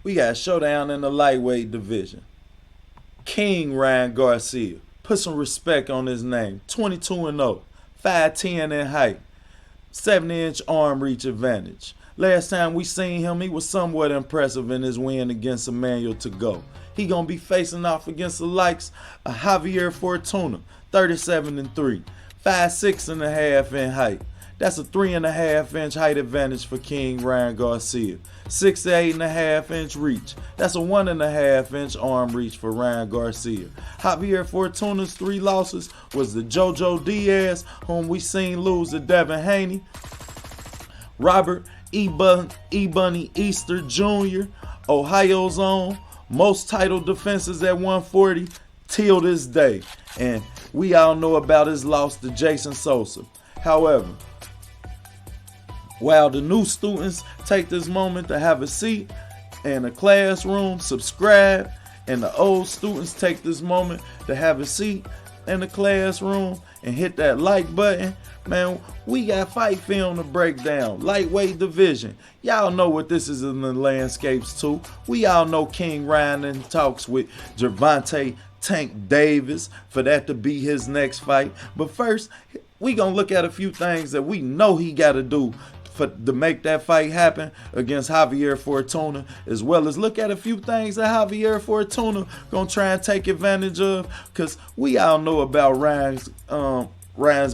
We got a showdown in the lightweight division. King Ryan Garcia. Put some respect on his name. 22-0. 5'10 in height. 70-inch arm reach advantage. Last time we seen him, he was somewhat impressive in his win against Emmanuel to go. He gonna be facing off against the likes of Javier Fortuna, 37-3, 5'6.5" in height. That's a 3.5-inch height advantage for King Ryan Garcia. 6 to 8.5-inch reach. That's a 1.5-inch arm reach for Ryan Garcia. Javier Fortuna's 3 losses was the JoJo Diaz, whom we seen lose to Devin Haney, Robert E-Bunny Easter Jr., Ohio's own, most title defenses at 140 till this day. And we all know about his loss to Jason Sosa. However, while the new students take this moment to have a seat in the classroom, subscribe, and the old students take this moment to have a seat in the classroom and hit that like button, man, we got fight film to break down. Lightweight division. Y'all know what this is in the landscapes too. We all know King Ryan in talks with Gervonta Tank Davis for that to be his next fight. But first, we gonna look at a few things that we know he gotta do to make that fight happen against Javier Fortuna, as well as look at a few things that Javier Fortuna gonna try and take advantage of, because we all know about Ryan's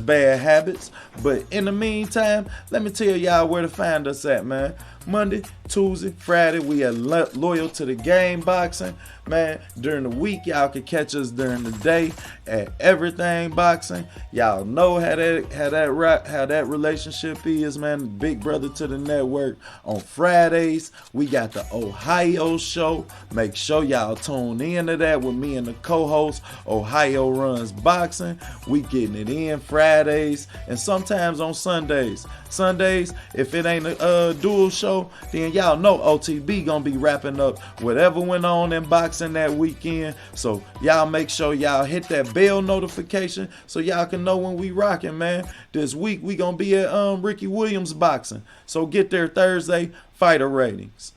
bad habits. But in the meantime, let me tell y'all where to find us at, man. Monday, Tuesday, Friday, we are loyal to the game boxing, man. During the week, y'all can catch us during the day at Everything Boxing. Y'all know how that relationship is, man. Big brother to the network. On Fridays, we got the Ohio show. Make sure y'all tune in to that with me and the co-host. Ohio Runs Boxing. We getting it in Fridays and sometimes on Sundays. Sundays, if it ain't a dual show, then y'all know OTB gonna be wrapping up whatever went on in boxing that weekend. So y'all make sure y'all hit that bell notification so y'all can know when we rocking, man. This week we gonna be at Ricky Williams Boxing. So get there Thursday, fighter ratings.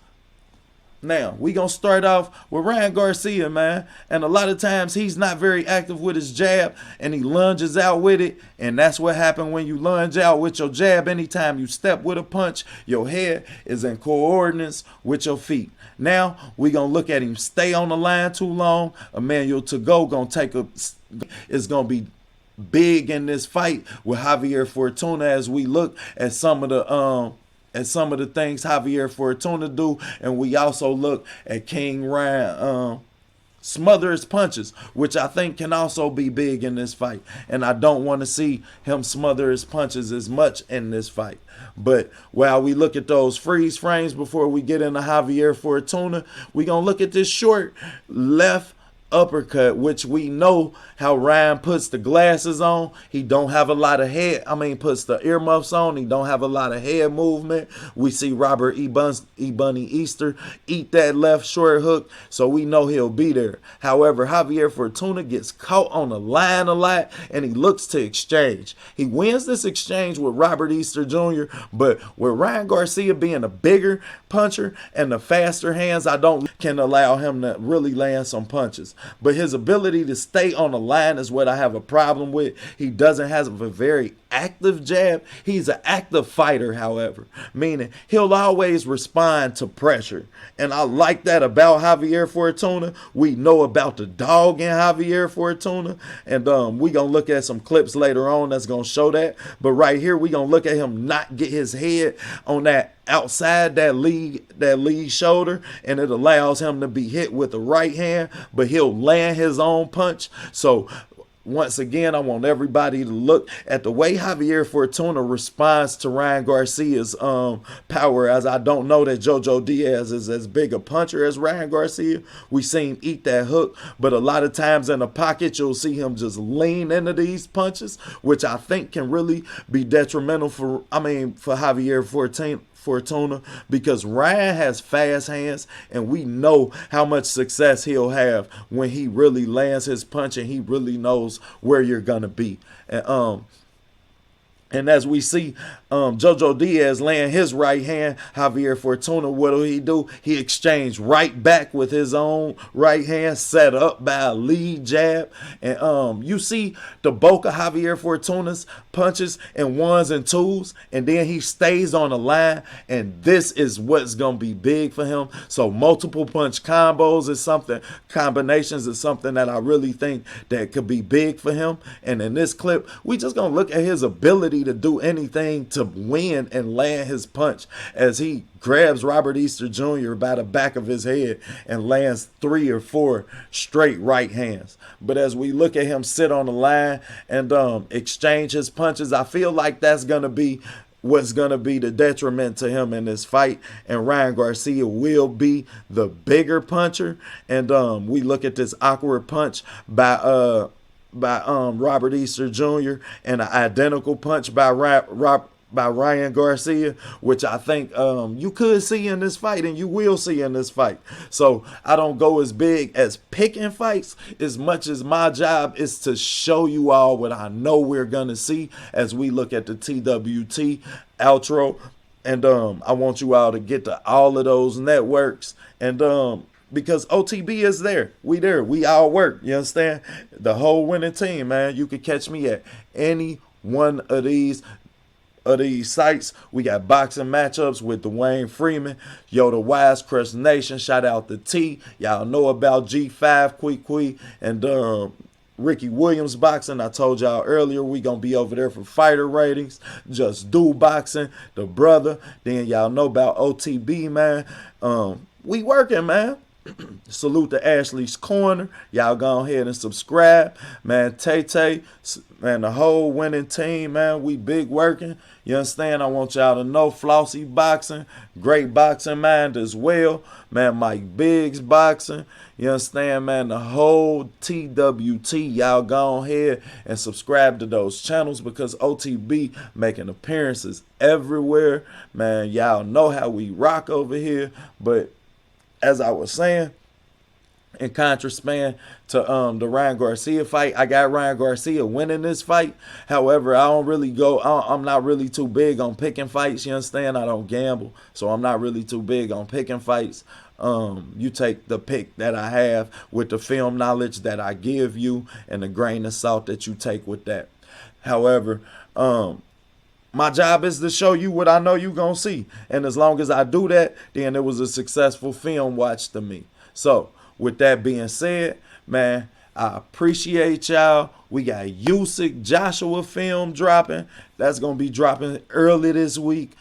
Now, we going to start off with Ryan Garcia, man. And a lot of times he's not very active with his jab and he lunges out with it. And that's what happened when you lunge out with your jab. Anytime you step with a punch, your head is in coordinates with your feet. Now, we going to look at him stay on the line too long. Emmanuel to go going to it's going to be big in this fight with Javier Fortuna as we look at some of the things Javier Fortuna do, and we also look at King Ryan smother his punches, which I think can also be big in this fight. And I don't want to see him smother his punches as much in this fight. But while we look at those freeze frames before we get into Javier Fortuna, we're going to look at this short left uppercut, which we know how Ryan puts the glasses on. He don't have a lot of puts the earmuffs on. He don't have a lot of head movement. We see Robert E-Bunny Easter eat that left short hook, so we know he'll be there. However, Javier Fortuna gets caught on the line a lot, and he looks to exchange. He wins this exchange with Robert Easter Jr., but with Ryan Garcia being a bigger puncher and the faster hands, can allow him to really land some punches. But his ability to stay on the line is what I have a problem with. He doesn't have a very active jab. He's an active fighter, however, meaning he'll always respond to pressure. And I like that about Javier Fortuna. We know about the dog in Javier Fortuna. And we're going to look at some clips later on that's going to show that. But right here, we're going to look at him not get his head on that outside that lead shoulder, and it allows him to be hit with the right hand, but he'll land his own punch. So once again, I want everybody to look at the way Javier Fortuna responds to Ryan Garcia's power, as I don't know that JoJo Diaz is as big a puncher as Ryan Garcia. We see him eat that hook, but a lot of times in the pocket, you'll see him just lean into these punches, which I think can really be detrimental for Javier Fortuna, because Ryan has fast hands, and we know how much success he'll have when he really lands his punch and he really knows where you're gonna be. And And as we see Jojo Diaz laying his right hand, Javier Fortuna, what do? He exchanged right back with his own right hand, set up by a lead jab. And you see the bulk of Javier Fortuna's punches in ones and twos, and then he stays on the line. And this is what's going to be big for him. So multiple punch combos is something, combinations is something that I really think that could be big for him. And in this clip, we just going to look at his ability to do anything to win and land his punch as he grabs Robert Easter Jr. by the back of his head and lands 3 or 4 straight right hands. But as we look at him sit on the line and exchange his punches, I feel like that's going to be what's going to be the detriment to him in this fight, and Ryan Garcia will be the bigger puncher. And we look at this awkward punch by Robert Easter Jr. and an identical punch by Ryan Garcia, which I think you could see in this fight and you will see in this fight. So I don't go as big as picking fights as much as my job is to show you all what I know we're going to see as we look at the TWT outro. And I want you all to get to all of those networks. And because OTB is there. We all work. You understand? The whole winning team, man. You can catch me at any one of these sites. We got boxing matchups with Dwayne Freeman, Yoda Wise, Crush Nation. Shout out to T. Y'all know about G5, Quee, and Ricky Williams boxing. I told y'all earlier we gonna be over there for fighter ratings. Just Do Boxing, the brother. Then y'all know about OTB, man. We working, man. Salute to Ashley's Corner. Y'all go ahead and subscribe. Man, Tay, man, the whole winning team, man, we big working. You understand? I want y'all to know Flossie Boxing, great boxing mind as well. Man, Mike Biggs Boxing. You understand, man? The whole TWT. Y'all go ahead and subscribe to those channels because OTB making appearances everywhere. Man, y'all know how we rock over here. But as I was saying, in contrast to the Ryan Garcia fight, I got Ryan Garcia winning this fight. However, I'm not really too big on picking fights. You understand? I don't gamble, so I'm not really too big on picking fights. You take the pick that I have with the film knowledge that I give you and the grain of salt that you take with that. However, my job is to show you what I know you gonna see. And as long as I do that, then it was a successful film watch to me. So, with that being said, man, I appreciate y'all. We got Usyk Joshua film dropping. That's gonna be dropping early this week.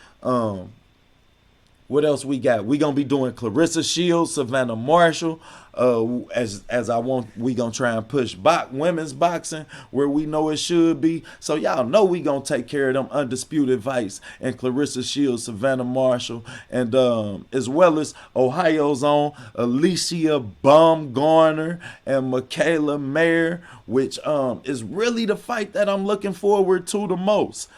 What else we got? We gonna be doing Clarissa Shields, Savannah Marshall. We gonna try and push women's boxing where we know it should be. So y'all know we gonna take care of them undisputed fights and Clarissa Shields, Savannah Marshall, and as well as Ohio's own Alicia Baumgartner and Michaela Mayer, which is really the fight that I'm looking forward to the most.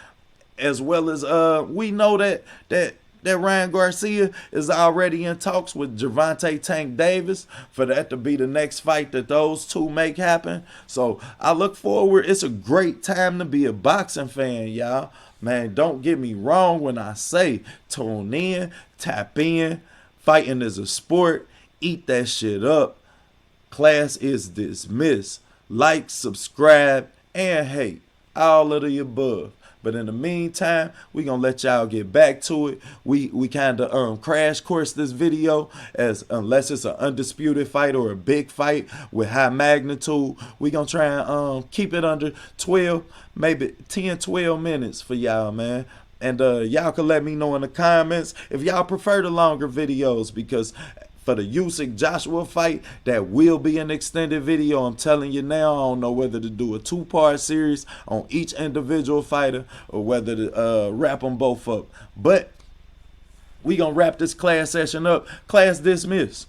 As well as we know that Ryan Garcia is already in talks with Gervonta Tank Davis for that to be the next fight that those two make happen. So I look forward. It's a great time to be a boxing fan, y'all. Man, don't get me wrong when I say tune in, tap in. Fighting is a sport. Eat that shit up. Class is dismissed. Like, subscribe, and hate. All of the above. But in the meantime, we gonna let y'all get back to it. We kind of crash course this video unless it's an undisputed fight or a big fight with high magnitude. We gonna try and keep it under 12, maybe 10, 12 minutes for y'all, man. And y'all can let me know in the comments if y'all prefer the longer videos, because for the Usyk Joshua fight, that will be an extended video. I'm telling you now, I don't know whether to do a 2-part series on each individual fighter or whether to wrap them both up. But we gonna wrap this class session up. Class dismissed.